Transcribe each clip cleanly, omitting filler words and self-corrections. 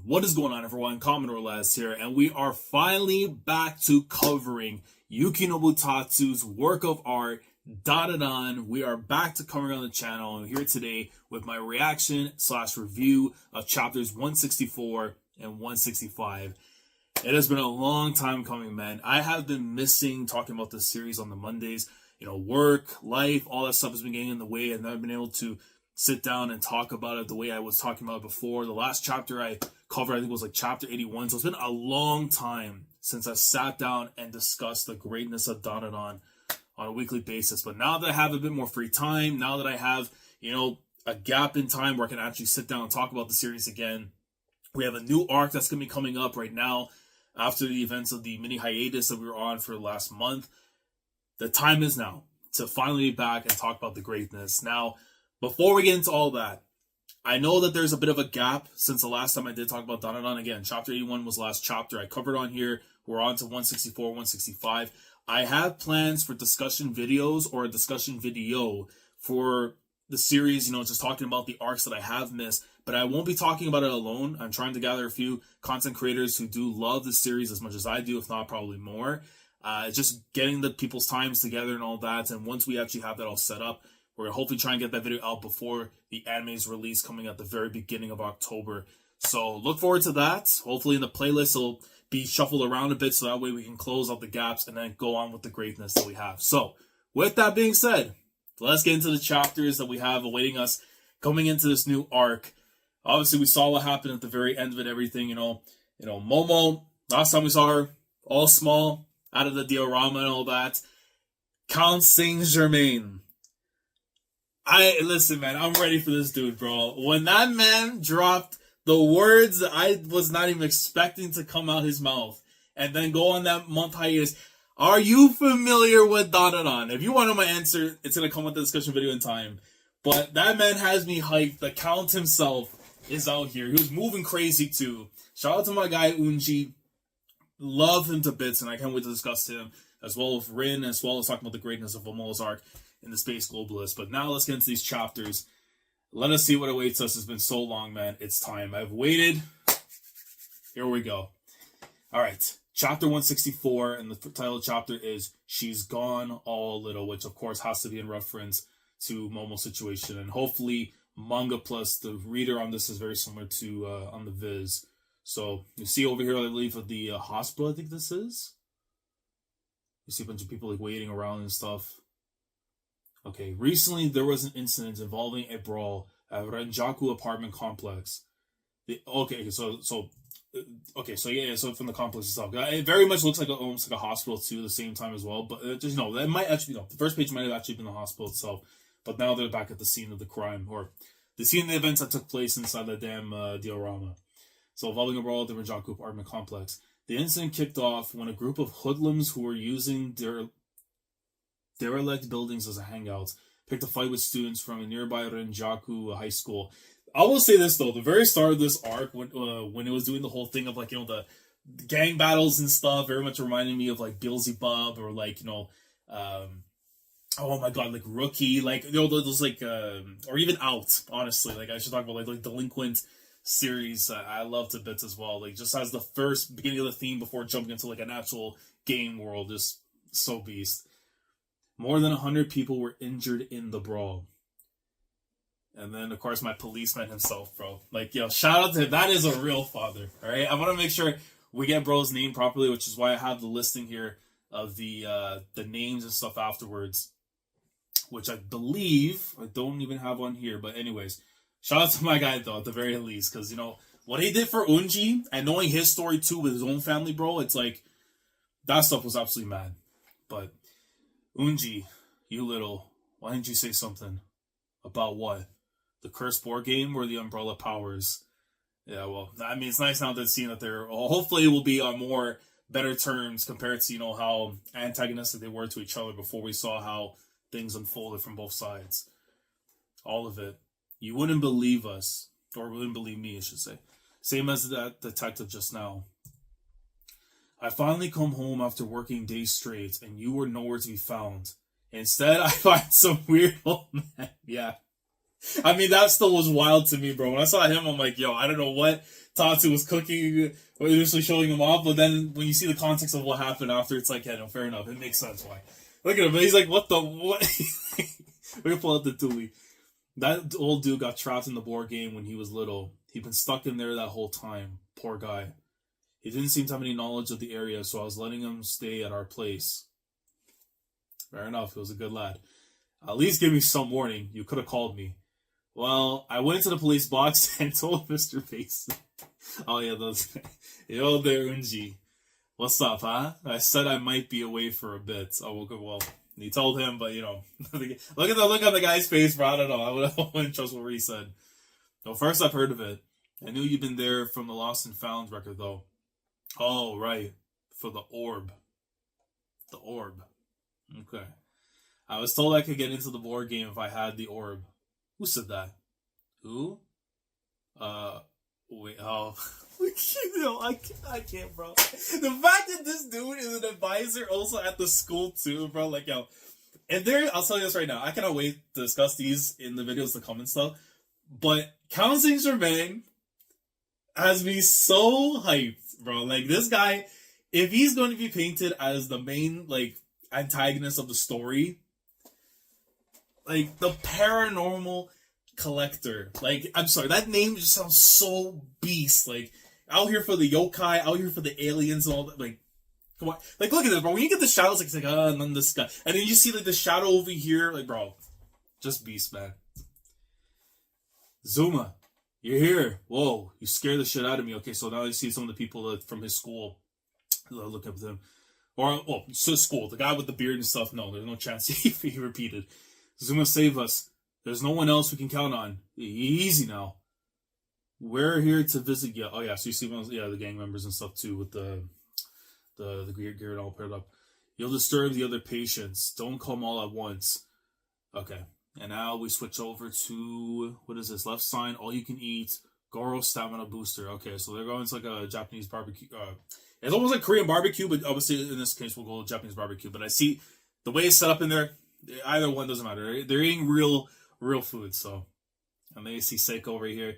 What is going on, everyone? Commodore Last here, and we are finally back to covering Yukinobu Tatsu's work of art, Dandadan. We are back to covering on the channel. I'm here today with my reaction/review of chapters 164 and 165. It has been a long time coming, man. I have been missing talking about this series on the Mondays. You know, work, life, all that stuff has been getting in the way, and I've been able to sit down and talk about it the way I was talking about it before. The last chapter I covered, I think, was like chapter 81. So it's been a long time since I sat down and discussed the greatness of Dandadan on a weekly basis. But now that I have a bit more free time, now that I have, a gap in time where I can actually sit down and talk about the series again, we have a new arc that's going to be coming up right now after the events of the mini hiatus that we were on for the last month. The time is now to finally be back and talk about the greatness. Now, before we get into all that, I know that there's a bit of a gap since the last time I did talk about Dandadan. Again, chapter 81 was the last chapter I covered on here. We're on to 164, 165. I have plans for discussion videos or a discussion video for the series, just talking about the arcs that I have missed. But I won't be talking about it alone. I'm trying to gather a few content creators who do love the series as much as I do, if not probably more. Just getting the people's times together and all that. And once we actually have that all set up, we're going to hopefully try and get that video out before the anime's release coming at the very beginning of October. So look forward to that. Hopefully in the playlist it'll be shuffled around a bit so that way we can close out the gaps and then go on with the greatness that we have. So with that being said, let's get into the chapters that we have awaiting us coming into this new arc. Obviously we saw what happened at the very end of it, everything, Momo, last time we saw her, all small, out of the diorama and all that. Count Saint-Germain. Listen, man, I'm ready for this dude, bro. When that man dropped the words that I was not even expecting to come out his mouth and then go on that month hiatus, are you familiar with Dandadan? If you want to know my answer, it's going to come with the discussion video in time. But that man has me hyped. The Count himself is out here. He was moving crazy, too. Shout out to my guy, Unji. Love him to bits, and I can't wait to discuss him, as well as Rin, as well as talking about the greatness of Momo's arc in the Space Globalist. But now let's get into these chapters. Let us see what awaits us. It's been so long, man. It's time. I've waited. Here we go. All right. Chapter 164, and the title of the chapter is She's Gone All Little, which, of course, has to be in reference to Momo's situation. And hopefully, Manga plus the reader on this is very similar to on the Viz. So, you see over here, I believe, at the hospital, I think this is. You see a bunch of people waiting around and stuff. Okay, recently there was an incident involving a brawl at Renjaku apartment complex. So from the complex itself, it very much looks like almost like a hospital too. At the same time as well, but that might actually the first page might have actually been the hospital itself, but now they're back at the scene of the crime or the scene of the events that took place inside the damn diorama. So involving a brawl at the Renjaku apartment complex. The incident kicked off when a group of hoodlums who were using their derelict buildings as a hangout picked a fight with students from a nearby Renjaku high school. I will say this though, the very start of this arc, when it was doing the whole thing of the gang battles and stuff, very much reminded me of Beelzebub or oh my god, Rookie, those or even Out. Honestly, I should talk about Delinquent series. I love to bits as well. Just as the first beginning of the theme before jumping into an actual game world, just so beast. More than 100 people were injured in the brawl. And then, of course, my policeman himself, bro. Shout out to him. That is a real father, all right? I want to make sure we get bro's name properly, which is why I have the listing here of the names and stuff afterwards, which I believe I don't even have on here. But anyways, shout out to my guy, though, at the very least, because, what he did for Unji and knowing his story, too, with his own family, bro, it's that stuff was absolutely mad. But Unji, you little, why didn't you say something? About what? The cursed board game or the umbrella powers? Yeah, well, I mean, it's nice now that seeing that they're, hopefully it will be on more better terms compared to, how antagonistic they were to each other before we saw how things unfolded from both sides. All of it. You wouldn't believe us, or wouldn't believe me, I should say. Same as that detective just now. I finally come home after working days straight, and you were nowhere to be found. Instead, I find some weird old man. Yeah. I mean, that still was wild to me, bro. When I saw him, I'm like, yo, I don't know what Tatsu was cooking, or initially showing him off, but then when you see the context of what happened after, it's like, yeah, no, fair enough. It makes sense why. Look at him. He's like, what the, what? We're gonna pull out the Tuli. That old dude got trapped in the board game when he was little. He'd been stuck in there that whole time. Poor guy. He didn't seem to have any knowledge of the area, so I was letting him stay at our place. Fair enough. He was a good lad. At least give me some warning. You could have called me. Well, I went into the police box and told Mr. Mason. Oh, yeah, those. Yo there, Unji. What's up, huh? I said I might be away for a bit. Oh, well, he told him, but, you know. Look at the look on the guy's face, bro. I don't know. I wouldn't trust what he said. Well, first I've heard of it. I knew you'd been there from the Lost and Found record, though. Oh, right. For the orb. The orb. Okay. I was told I could get into the board game if I had the orb. Who said that? Who? Wait, oh. No, I can't, bro. The fact that this dude is an advisor also at the school, too, bro. Like, yo. And there, I'll tell you this right now. I cannot wait to discuss these in the videos to come and stuff. But Count Saint-Germain has me so hyped, bro. Like, this guy, if he's going to be painted as the main, like, antagonist of the story, like, the paranormal collector. Like, I'm sorry, that name just sounds so beast. Like, out here for the yokai, out here for the aliens and all that. Like, come on. Like, look at this, bro. When you get the shadows, like, it's like, and then this guy. And then you see, like, the shadow over here. Like, bro, just beast, man. Zuma, you're here. Whoa, you scared the shit out of me. Okay, so now you see some of the people from his school. Look up to him. Or, oh, so school. The guy with the beard and stuff. No, there's no chance he repeated. Zuma, save us. There's no one else we can count on. Easy now. We're here to visit you. Oh, yeah, so you see the gang members and stuff, too, with the gear and all paired up. You'll disturb the other patients. Don't come all at once. Okay. And now we switch over to, what is this? Left sign, all you can eat. Goro stamina booster. Okay, so they're going to like a Japanese barbecue. It's almost like Korean barbecue, but obviously in this case we'll go with Japanese barbecue. But I see the way it's set up in there, either one doesn't matter. They're eating real food, so. And then you see Seiko over here.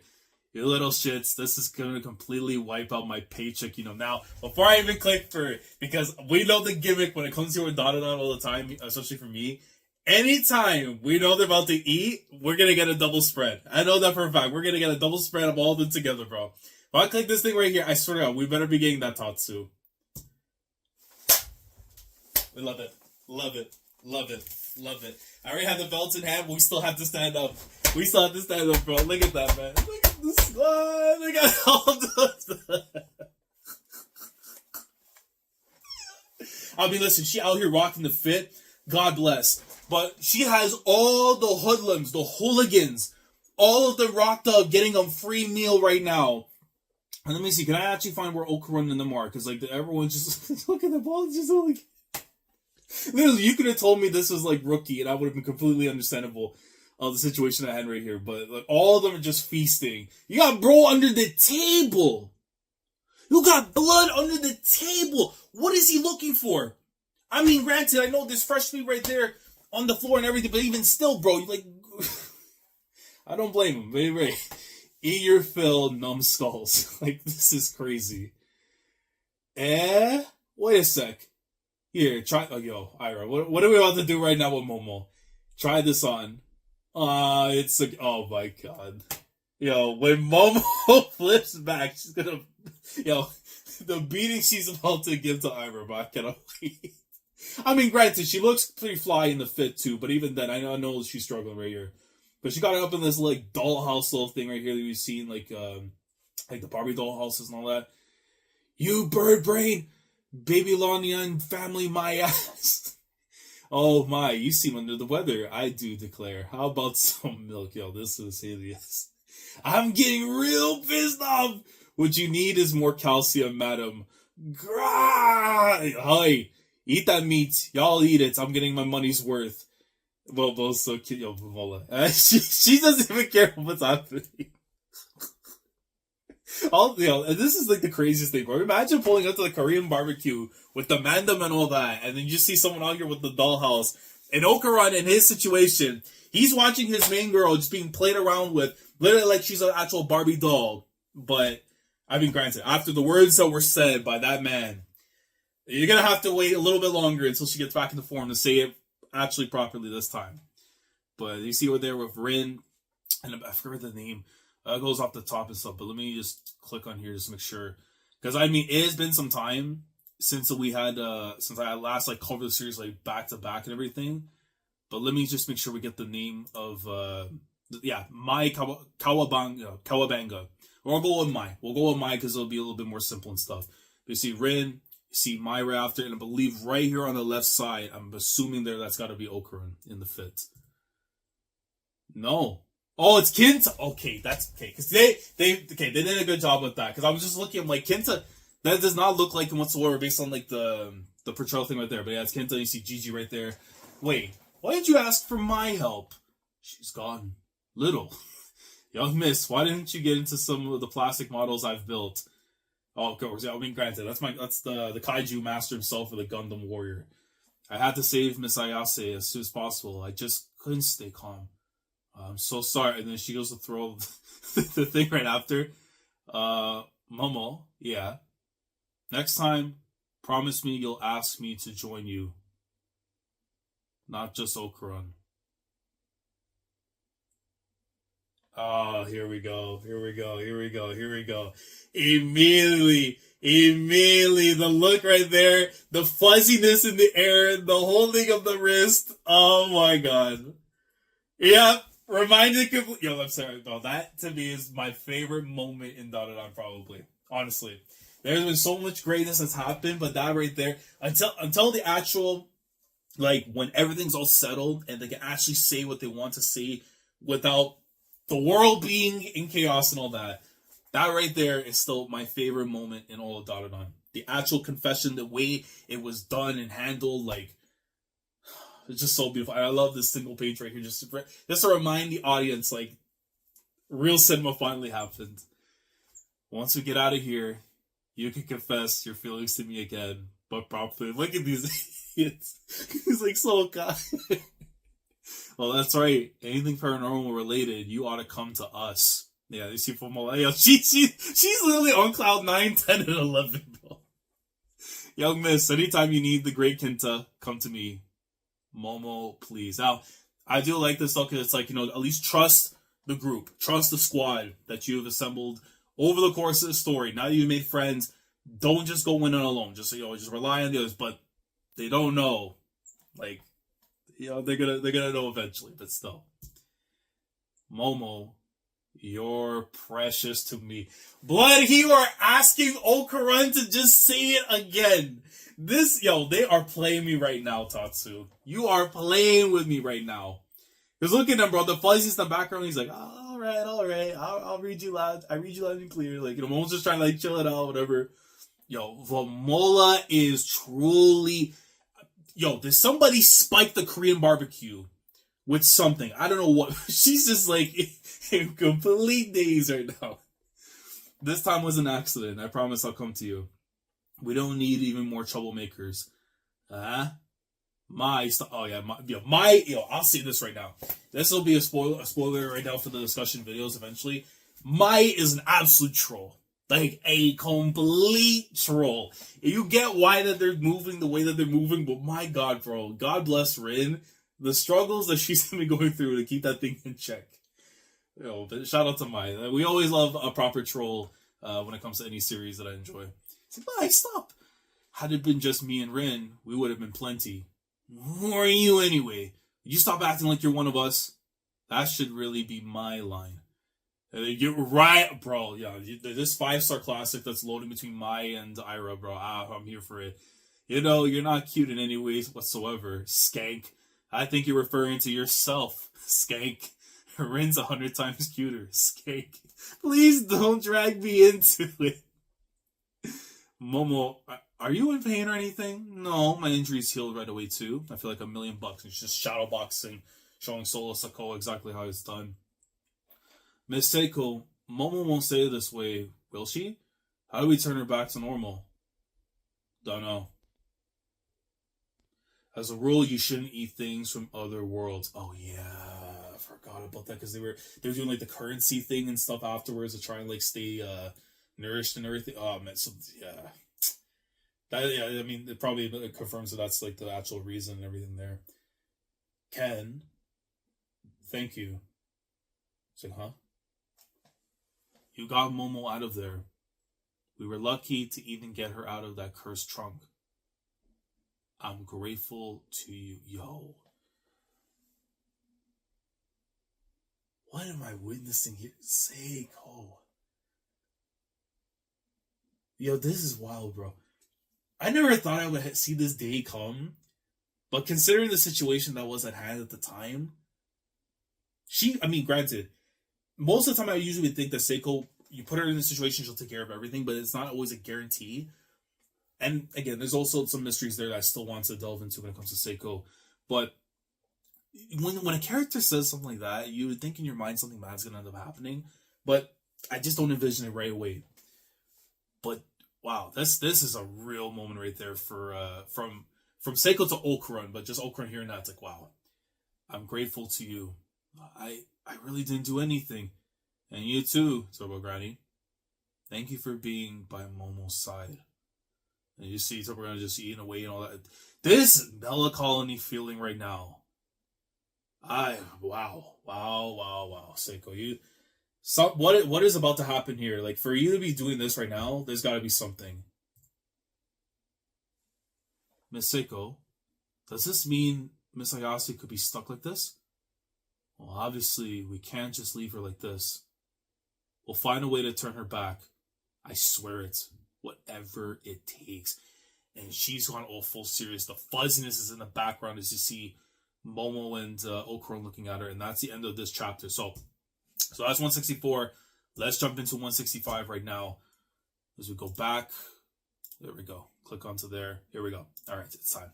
You little shits, this is going to completely wipe out my paycheck, you know. Now, before I even click for it, because we know the gimmick when it comes here with Dandadan all the time, especially for me. Anytime we know they're about to eat, we're going to get a double spread. I know that for a fact. We're going to get a double spread of all of them together, bro. If I click this thing right here, I swear to God, we better be getting that Tatsu. We love it. Love it. Love it. Love it. I already have the belts in hand, but we still have to stand up. We still have to stand up, bro. Look at that, man. Look at the squad. Look at all the... I mean, listen, she out here rocking the fit. God bless. But she has all the hoodlums, the hooligans, all of them rocked up, getting a free meal right now. And let me see, can I actually find where Okarun and them are? Because, like, everyone just... Look at them all, just like... Literally, you could have told me this was, like, rookie, and I would have been completely understandable of the situation I had right here. But, like, all of them are just feasting. You got bro under the table. You got blood under the table. What is he looking for? I mean, granted, I know there's fresh meat right there on the floor and everything, but even still, bro, you like... I don't blame him, but anyway, eat your fill, numbskulls. Like, this is crazy. Wait a sec. Here, try... Oh, yo, Ira, what are we about to do right now with Momo? Try this on. It's like... Oh, my God. Yo, when Momo flips back, she's gonna... Yo, the beating she's about to give to Ira, but I cannot wait. I mean, granted, she looks pretty fly in the fit, too, but even then, I know she's struggling right here. But she got it up in this, like, dollhouse little thing right here that we've seen, like the Barbie dollhouses and all that. You bird brain, baby Lonian family, my ass. Oh, my, you seem under the weather, I do declare. How about some milk? Yo, this is hideous. I'm getting real pissed off. What you need is more calcium, madam. Hi. Eat that meat. Y'all eat it. I'm getting my money's worth. Well, so cute. Yo, Vola. She doesn't even care what's happening. This is like the craziest thing, bro. Imagine pulling up to the Korean barbecue with the mandam and all that, and then you see someone out here with the dollhouse. And Okarun, in his situation, he's watching his main girl just being played around with, literally like she's an actual Barbie doll. But, I mean, granted, after the words that were said by that man, you're going to have to wait a little bit longer until she gets back into form to say it actually properly this time. But you see we're there with Rin, and I forget the name. It goes off the top and stuff, but let me just click on here just to make sure. Because, I mean, it has been some time since we had, since I last, like, covered the series, like, back-to-back and everything. But let me just make sure we get the name of, Mai Kawabanga. We'll go with Mai. We'll go with Mai because it'll be a little bit more simple and stuff. But you see Rin, you see Mai right after, and I believe right here on the left side, I'm assuming that's got to be Okarun in the fit. No. Oh, it's Kinta. Okay, that's okay. Because they did a good job with that. Because I was just looking, I'm like, Kinta, that does not look like him whatsoever based on like the portrayal thing right there. But yeah, it's Kinta. You see Gigi right there. Wait, why did you ask for my help? She's gone. Little. Young miss, why didn't you get into some of the plastic models I've built? Oh, of course. I mean, granted, that's the kaiju master himself, or the Gundam warrior. I had to save Miss Ayase as soon as possible. I just couldn't stay calm. I'm so sorry. And then she goes to throw the thing right after. Momo, yeah. Next time, promise me you'll ask me to join you. Not just Okarun. Oh, here we go. Immediately, the look right there, the fuzziness in the air, the holding of the wrist. Oh my god. Yep. Reminded completely. Yo, I'm sorry. No, that to me is my favorite moment in Dandadan, probably. Honestly. There's been so much greatness that's happened, but that right there, until the actual, like, when everything's all settled and they can actually say what they want to say without the world being in chaos and all that, that right there is still my favorite moment in all of Dandadan. The actual confession, the way it was done and handled, like, it's just so beautiful. I love this single page right here, just to remind the audience, like, real cinema finally happened. Once we get out of here, you can confess your feelings to me again, but properly. Look at these idiots. He's like so kind. Well, that's right. Anything paranormal related, you ought to come to us. Yeah, you see from Malaya. She's literally on cloud 9, 10, and 11, bro. Young miss, anytime you need the great Kinta, come to me. Momo, please. Now, I do like this though, because it's like, at least trust the group, trust the squad that you've assembled over the course of the story. Now that you've made friends, don't just go in alone. Just rely on the others. But they don't know, like, they're gonna know eventually. But still, Momo, you're precious to me. Blood, you are asking Okarun to just say it again. They are playing me right now, Tatsu. You are playing with me right now. Because look at him, bro. The fuzziness in the background, he's like, all right. I'll read you loud. I read you loud and clear. Like, Momo's just trying to, like, chill it out, whatever. Vamola is truly... did somebody spike the Korean barbecue with something? I don't know what. She's just, like, in complete daze right now. This time was an accident. I promise I'll come to you. We don't need even more troublemakers. I'll say this right now. This will be a spoiler right now for the discussion videos eventually. Mai is an absolute troll. Like, a complete troll. You get why that they're moving the way that they're moving, but my god, bro. God bless Rin. The struggles that she's been going through to keep that thing in check. But shout out to Mai. We always love a proper troll when it comes to any series that I enjoy. It's like, Mai, stop. Had it been just me and Rin, we would have been plenty. Who are you anyway? You stop acting like you're one of us. That should really be my line. You're right, bro. Yeah, this 5-star classic that's loading between Mai and Ira, bro. I'm here for it. You're not cute in any ways whatsoever, skank. I think you're referring to yourself, skank. Rin's 100 times cuter, skank. Please don't drag me into it. Momo, are you in pain or anything? No, my injury's healed right away too. I feel like $1,000,000. It's just shadow boxing, showing Solo Sako exactly how it's done. Miss Seiko, Momo won't say it this way, will she? How do we turn her back to normal? Don't know. As a rule, you shouldn't eat things from other worlds. Oh yeah, I forgot about that because they're doing like the currency thing and stuff afterwards to try and like stay nourished and everything. Oh man, so yeah, I mean, it probably confirms that that's like the actual reason and everything there. Ken, thank you. It's like, huh? You got Momo out of there. We were lucky to even get her out of that cursed trunk. I'm grateful to you. Yo. What am I witnessing here? Seiko. Yo, this is wild, bro. I never thought I would see this day come. But considering the situation that was at hand at the time, granted, most of the time I usually think that Seiko, you put her in a situation, she'll take care of everything, but it's not always a guarantee. And again, there's also some mysteries there that I still want to delve into when it comes to Seiko. But when a character says something like that, you would think in your mind something bad's going to end up happening. But I just don't envision it right away. But wow, this is a real moment right there for from Seiko to Okarun, but just Okarun hearing that, it's like, wow, I'm grateful to you. I really didn't do anything. And you too, Turbo Granny. Thank you for being by Momo's side. And you see Turbo Granny just eating away and all that. This melancholy feeling right now. Wow. Seiko, what is about to happen here? Like, for you to be doing this right now, there's got to be something. Miss Seiko, does this mean Miss Ayase could be stuck like this? Well, obviously, we can't just leave her like this. We'll find a way to turn her back. I swear it. Whatever it takes. And she's gone all full serious. The fuzziness is in the background as you see Momo and Okarun looking at her. And that's the end of this chapter. So that's 164. Let's jump into 165 right now. As we go back. There we go. Click onto there. Here we go. All right, it's time.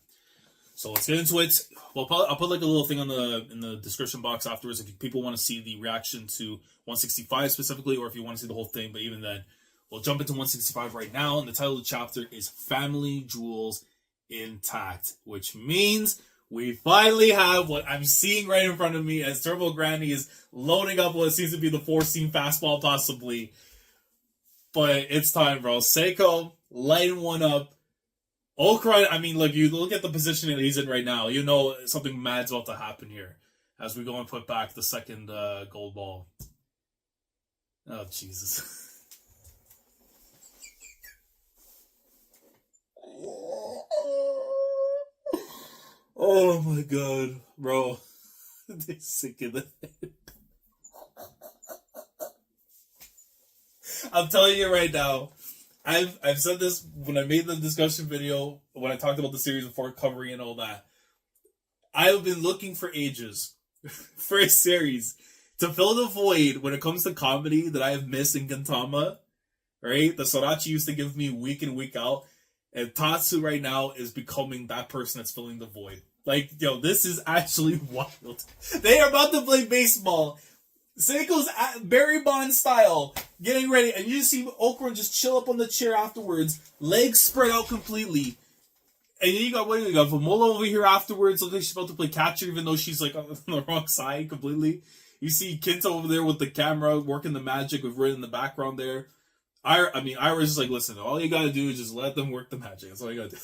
So let's get into it. Well, I'll put like a little thing in the description box afterwards if people want to see the reaction to 165 specifically, or if you want to see the whole thing. But even then, we'll jump into 165 right now. And the title of the chapter is Family Jewels Intact, which means we finally have what I'm seeing right in front of me as Turbo Granny is loading up what seems to be the 4-seam fastball possibly. But it's time, bro. Seiko lighting one up. Okarun, I mean, look, you look at the positioning that he's in right now. You know something mad's about to happen here as we go and put back the second gold ball. Oh, Jesus. Oh, my God. Bro. They're sick in the head. I'm telling you right now. I've said this when I made the discussion video, when I talked about the series before covering and all that. I've been looking for ages for a series to fill the void when it comes to comedy that I have missed in Gintama, right? The Sorachi used to give me week in, week out. And Tatsu right now is becoming that person that's filling the void. Like, yo, this is actually wild. They are about to play baseball. Seiko's Barry Bond style, getting ready, and you see Okarun just chill up on the chair afterwards, legs spread out completely. And then you got Vamola over here afterwards, looks like she's about to play catcher, even though she's like on the wrong side completely. You see Kinto over there with the camera, working the magic with Rin in the background there. Ira's just like, listen, all you gotta do is just let them work the magic. That's all you gotta do.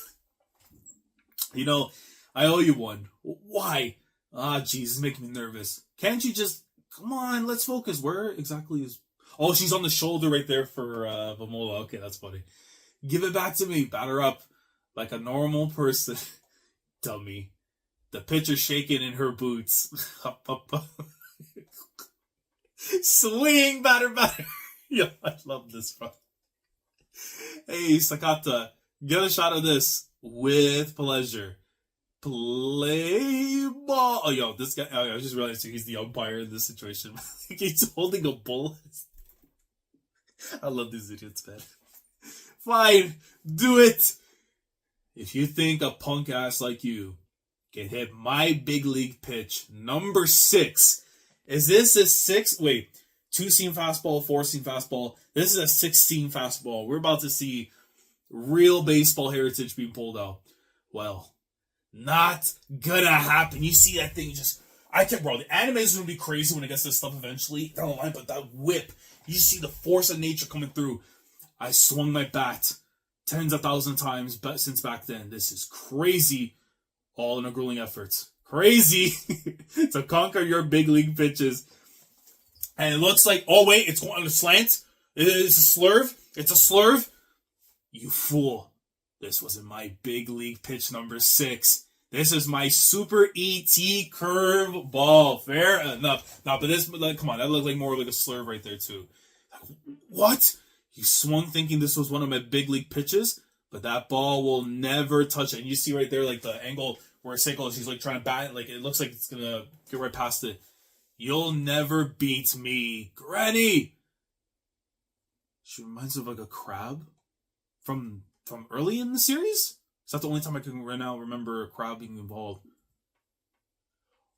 You know, I owe you one. Why? Jeez, it's making me nervous. Can't you just... Come on, let's focus. Where exactly is... Oh, she's on the shoulder right there for Vamola. Okay, that's funny. Give it back to me. Batter up like a normal person. Dummy. The pitcher shaking in her boots. Up, up, up. Swing, batter. Yo, I love this, bro. Hey, Sakata. Get a shot of this with pleasure. Play ball. Oh, yo, this guy. I just realized he's the umpire in this situation. He's holding a bull. I love these idiots, man. Fine, do it. If you think a punk ass like you can hit my big league pitch, number 6. Is this a 6? Wait, 2-seam fastball, 4-seam fastball. This is a 6-seam fastball. We're about to see real baseball heritage being pulled out. Well, Not gonna happen. You see that thing just... I can't, bro. The anime is gonna be crazy when it gets to this stuff eventually down the line, but that whip, you see the force of nature coming through. I swung my bat tens of thousands of times since back then. This is crazy. All in a grueling effort. Crazy to conquer your big league pitches. And it looks like, oh wait, it's going on a slant. It's a slurve. It's a slurve. You fool. This wasn't my big league pitch number 6. This is my super ET curve ball. Fair enough. No, but this, like, come on, that looked like more like a slurve right there too. Like, what? You swung thinking this was one of my big league pitches, but that ball will never touch it. And you see right there, like the angle where Seiko, she's like trying to bat it, like it looks like it's gonna get right past it. You'll never beat me, Granny. She reminds me of like a crab from early in the series. Is that the only time I can right now remember a crowd being involved?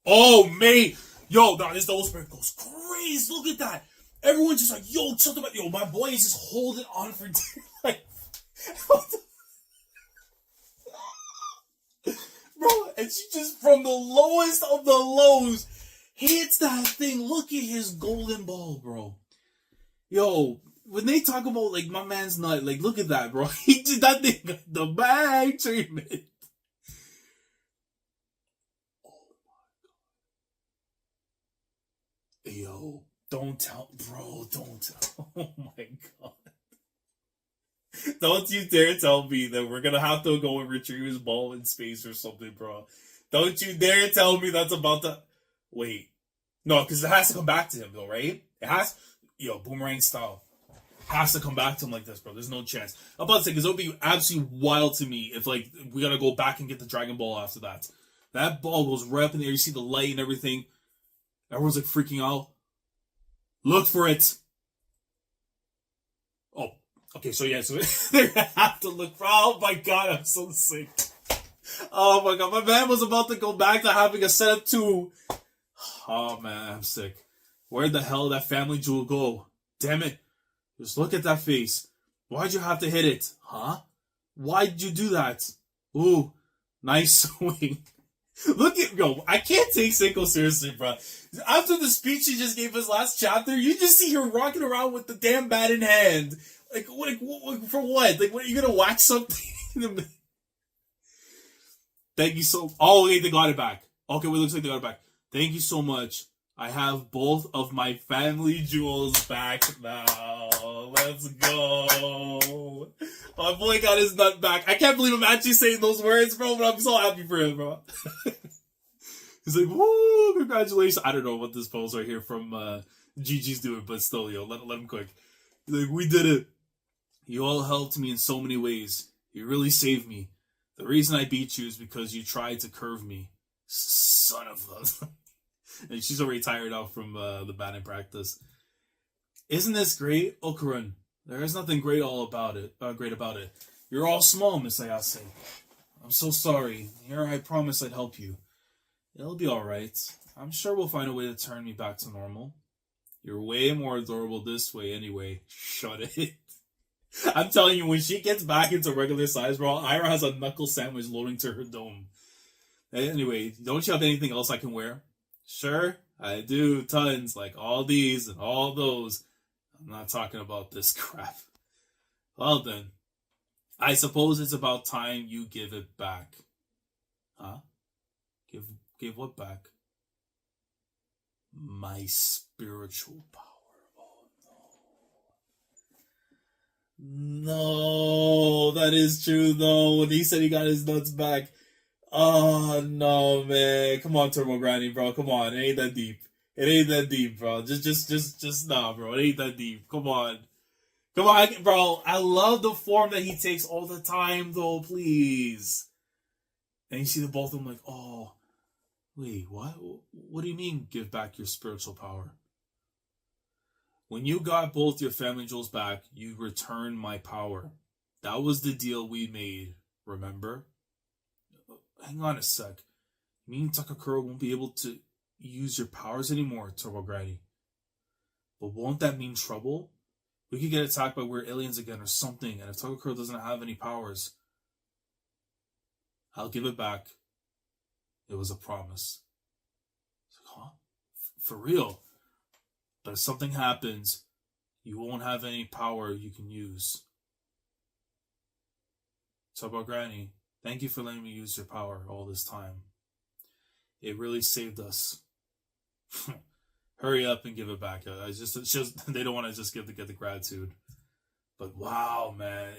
Oh, mate! Yo, no, this double spirit goes crazy. Look at that. Everyone's just like, yo, chill about... Yo, my boy is just holding on for dear life. Bro, and she just, from the lowest of the lows, hits that thing. Look at his golden ball, bro. Yo, when they talk about, like, my man's nut, like, look at that, bro. He did that thing, the bag treatment. Oh, my God. Yo, don't tell, bro, don't tell. Oh, my God. Don't you dare tell me that we're going to have to go and retrieve his ball in space or something, bro. Don't you dare tell me that's about to... Wait. No, because it has to come back to him, though, right? It has... Yo, boomerang style. Has to come back to him like this, bro. There's no chance. I'm about to say, because it would be absolutely wild to me if, like, we got to go back and get the Dragon Ball after that. That ball goes right up in the air. You see the light and everything. Everyone's, like, freaking out. Look for it. Oh, okay, so, yeah, so they're going to have to look for... Oh, my God, I'm so sick. Oh, my God. My man was about to go back to having a setup, too. Oh, man, I'm sick. Where the hell did that family jewel go? Damn it. Just look at that face. Why'd you have to hit it? Huh? Why'd you do that? Ooh, nice swing. Look at... Yo, I can't take Seiko seriously, bro. After the speech she just gave us last chapter, you just see her rocking around with the damn bat in hand. Like for what? Like, what, are you gonna watch something? Thank you so... Oh, wait, they got it back. Okay, well, it looks like they got it back. Thank you so much. I have both of my family jewels back now. Let's go. My boy got his nut back. I can't believe I'm actually saying those words, bro, but I'm so happy for him, bro. He's like, woo, congratulations. I don't know what this pose right here from Gigi's doing, but still, yo, let him quick. He's like, we did it. You all helped me in so many ways. You really saved me. The reason I beat you is because you tried to curve me. Son of a... And she's already tired out from the batting practice. Isn't this great, Okarun? There is nothing great about it. You're all small, Miss Ayase. I'm so sorry. Here, I promise I'd help you. It'll be all right. I'm sure we'll find a way to turn me back to normal. You're way more adorable this way, anyway. Shut it. I'm telling you, when she gets back into regular size, bro, Ira has a knuckle sandwich loading to her dome. Anyway, don't you have anything else I can wear? Sure, I do, tons, like all these and all those. I'm not talking about this crap. Well then, I suppose it's about time you give it back. Huh? Give what back? My spiritual power. Oh no. No, that is true though. When he said he got his nuts back. Oh, no, man. Come on, Turbo Granny, bro. Come on. It ain't that deep. It ain't that deep, bro. Just nah, bro. It ain't that deep. Come on. Come on, bro. I love the form that he takes all the time, though. Please. And you see the both of them like, oh, wait, what? What do you mean give back your spiritual power? When you got both your family jewels back, you returned my power. That was the deal we made, remember? Hang on a sec. You mean Takakura won't be able to use your powers anymore, Turbo Granny? But won't that mean trouble? We could get attacked by weird aliens again or something, and if Takakura doesn't have any powers, I'll give it back. It was a promise. Huh? For real? But if something happens, you won't have any power you can use. Turbo Granny, thank you for letting me use your power all this time. It really saved us. Hurry up and give it back. It's just they don't want to just get the gratitude. But wow, man,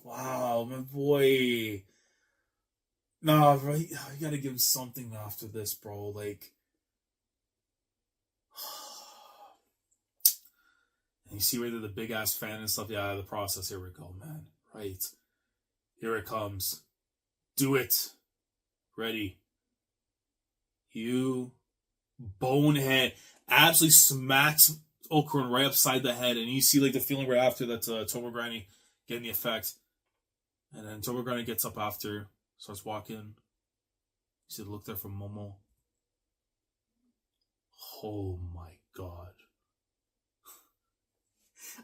wow, my boy. Nah, bro, you gotta give him something after this, bro. Like, and you see where they're the big ass fan and stuff. Yeah, the process. Here we go, man. Right, here it comes. Do it. Ready. You bonehead absolutely smacks Okarun right upside the head, and you see like the feeling right after that Turbo Granny getting the effect, and then Turbo Granny gets up after, starts walking. You see the look there from Momo. Oh my god.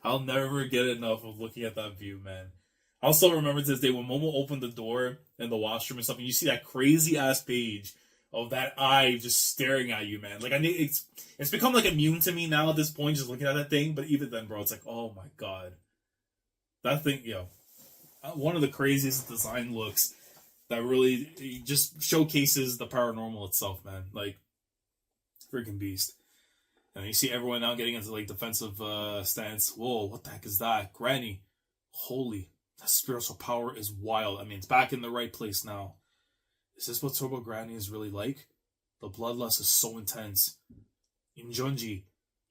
I'll never get enough of looking at that view, man. I'll still remember to this day when Momo opened the door in the washroom and stuff, and you see that crazy ass page of that eye just staring at you, man. Like, I need it's become like immune to me now at this point, just looking at that thing. But even then, bro, it's like, oh my god, that thing, one of the craziest design looks that really just showcases the paranormal itself, man. Like, freaking beast. And you see everyone now getting into like defensive stance. Whoa, what the heck is that? Granny, holy, that spiritual power is wild. I mean, it's back in the right place now. Is this what Turbo Granny is really like? The bloodlust is so intense. Injunji,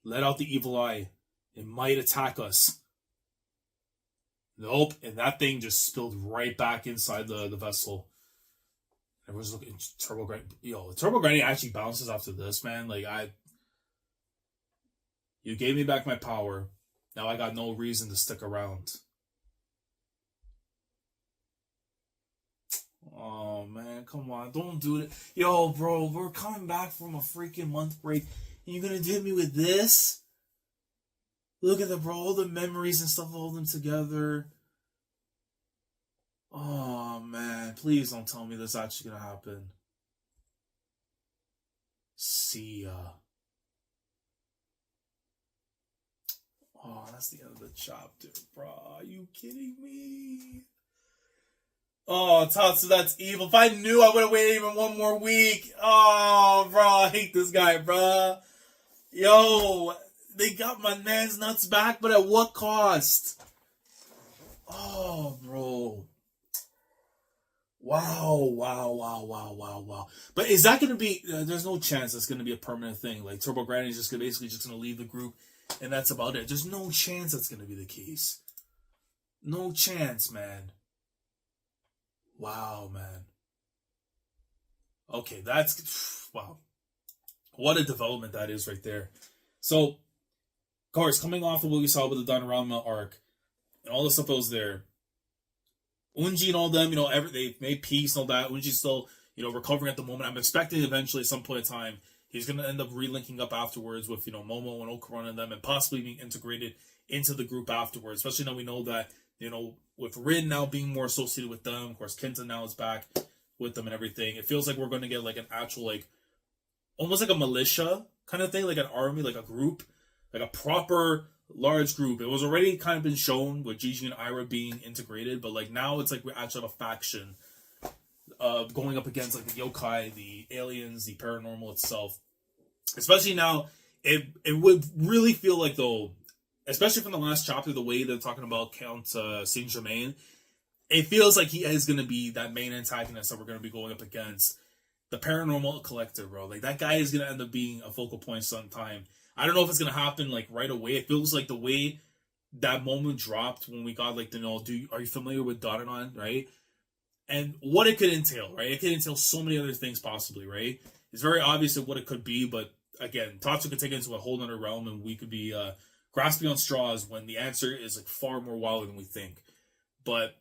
let out the evil eye. It might attack us. Nope, and that thing just spilled right back inside the vessel. Everyone's looking at Turbo Granny. Turbo Granny actually bounces after this, man. Like, you gave me back my power. Now I got no reason to stick around. Oh, man, come on. Don't do it. Yo, bro, we're coming back from a freaking month break, and you're going to hit me with this? Look at bro, all the memories and stuff, hold them together. Oh, man, please don't tell me this is actually going to happen. See ya. Oh, that's the end of the chapter, bro. Are you kidding me? Oh, Tatsu, that's evil. If I knew, I would have waited even one more week. Oh, bro, I hate this guy, bro. Yo, they got my man's nuts back, but at what cost? Oh, bro. Wow. But is that going to be... there's no chance that's going to be a permanent thing. Like, Turbo Granny is just going to leave the group, and that's about it. There's no chance that's going to be the case. No chance, man. Wow, man. Okay, that's... Wow. What a development that is right there. So, of course, coming off of what we saw with the Dandadan arc, and all the stuff that was there, Unji and all them, they made peace and all that. Unji's still, recovering at the moment. I'm expecting eventually at some point in time, he's going to end up relinking up afterwards with, Momo and Okarun and them, and possibly being integrated into the group afterwards. Especially now we know that, with Rin now being more associated with them, of course, Kenta now is back with them and everything. It feels like we're going to get like an actual, almost like a militia kind of thing, like an army, like a group, like a proper large group. It was already kind of been shown with Gigi and Ira being integrated, but now it's like we actually have a faction going up against like the yokai, the aliens, the paranormal itself. Especially now, it would really feel like, though, especially from the last chapter, the way they're talking about Count Saint-Germain, it feels like he is going to be that main antagonist that we're going to be going up against. The paranormal collector, bro. Like, that guy is going to end up being a focal point sometime. I don't know if it's going to happen, right away. It feels like the way that moment dropped when we got, are you familiar with Dandadan, right? And what it could entail, right? It could entail so many other things possibly, right? It's very obvious of what it could be, but again, Tatsu could take it into a whole other realm, and we could be grasping on straws when the answer is far more wild than we think. But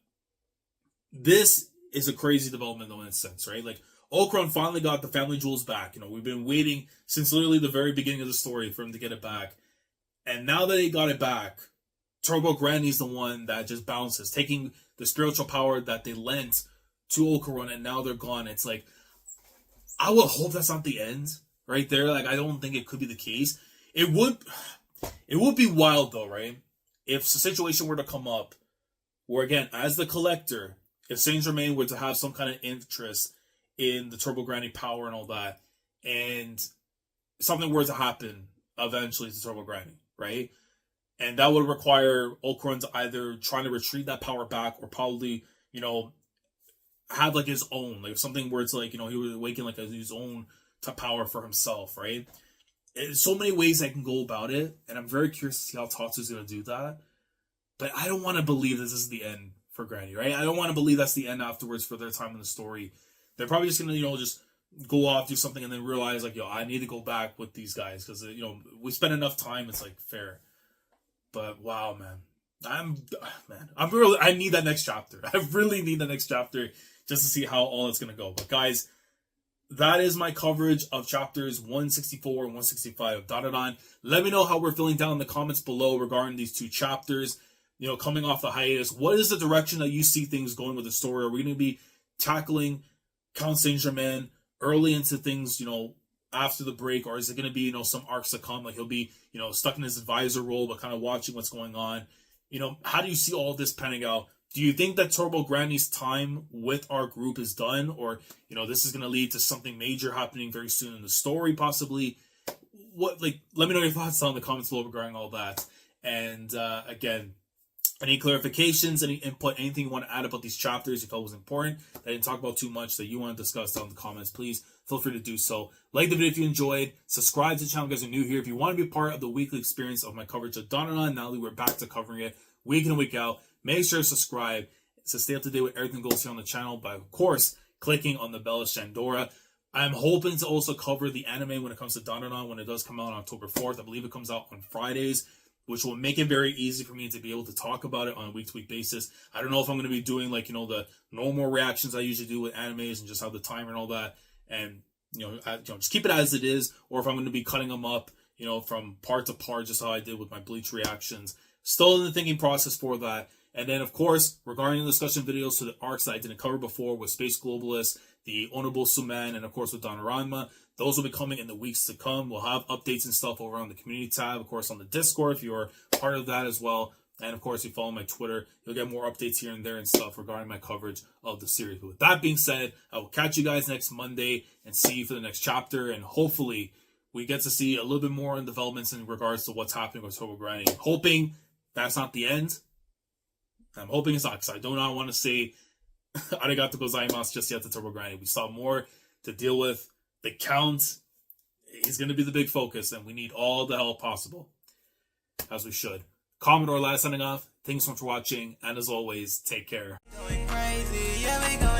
this is a crazy development, though, in a sense, right? Okarun finally got the family jewels back. We've been waiting since literally the very beginning of the story for him to get it back. And now that he got it back, Turbo Granny's the one that just bounces, taking the spiritual power that they lent to Okarun, and now they're gone. It's like, I would hope that's not the end right there. Like, I don't think it could be the case. It would be wild though, right? If a situation were to come up where, again, as the collector, if Saint-Germain were to have some kind of interest in the Turbo Granny power and all that, and something were to happen eventually to Turbo Granny, right? And that would require Okarun to either trying to retrieve that power back or probably, have like his own. Like if something were to, like, he would awaken like his own to power for himself, right? There's so many ways I can go about it, and I'm very curious to see how Tatsu's going to do that. But I don't want to believe this is the end for Granny, right? I don't want to believe that's the end afterwards for their time in the story. They're probably just going to, just go off, do something, and then realize, like, I need to go back with these guys because, we spend enough time, it's, like, fair. But, wow, man. I need that next chapter. I really need the next chapter just to see how all it's going to go. But, guys, that is my coverage of chapters 164 and 165 of Dandadan. Let me know how we're feeling down in the comments below regarding these two chapters. Coming off the hiatus, what is the direction that you see things going with the story? Are we going to be tackling Count Saint-Germain early into things, after the break, or is it going to be, some arcs to come? Like he'll be, stuck in his advisor role, but kind of watching what's going on. How do you see all this panning out? Do you think that Turbo Granny's time with our group is done, or this is going to lead to something major happening very soon in the story, possibly? Let me know your thoughts down in the comments below regarding all that. And again, any clarifications, any input, anything you want to add about these chapters you felt was important, that I didn't talk about too much, that you want to discuss down in the comments, please feel free to do so. Like the video if you enjoyed. Subscribe to the channel if you guys are new here. If you want to be part of the weekly experience of my coverage of Dandadan, now that we're back to covering it week in and week out, make sure to subscribe to stay up to date with everything that goes here on the channel by, of course, clicking on the bell of Shandora. I'm hoping to also cover the anime when it comes to Dandadan when it does come out on October 4th. I believe it comes out on Fridays, which will make it very easy for me to be able to talk about it on a week-to-week basis. I don't know if I'm going to be doing, like, the normal reactions I usually do with animes and just have the timer and all that, and, just keep it as it is, or if I'm going to be cutting them up, from part to part, just how I did with my Bleach reactions. Still in the thinking process for that. And then, of course, regarding the discussion videos to the arcs that I didn't cover before with Space Globalists, the Honorable Suman, and, of course, with Dandadan, those will be coming in the weeks to come. We'll have updates and stuff over on the community tab, of course, on the Discord if you're part of that as well. And, of course, if you follow my Twitter, you'll get more updates here and there and stuff regarding my coverage of the series. But with that being said, I will catch you guys next Monday and see you for the next chapter. And hopefully we get to see a little bit more in developments in regards to what's happening with Turbo Granny. I'm hoping that's not the end. I'm hoping it's not, because I do not want to say arigato gozaimasu just yet to Turbo Granny. We still have more to deal with. The Count, he's going to be the big focus, and we need all the help possible, as we should. Commodore last signing off. Thanks so much for watching, and as always, take care. Going crazy, yeah, we going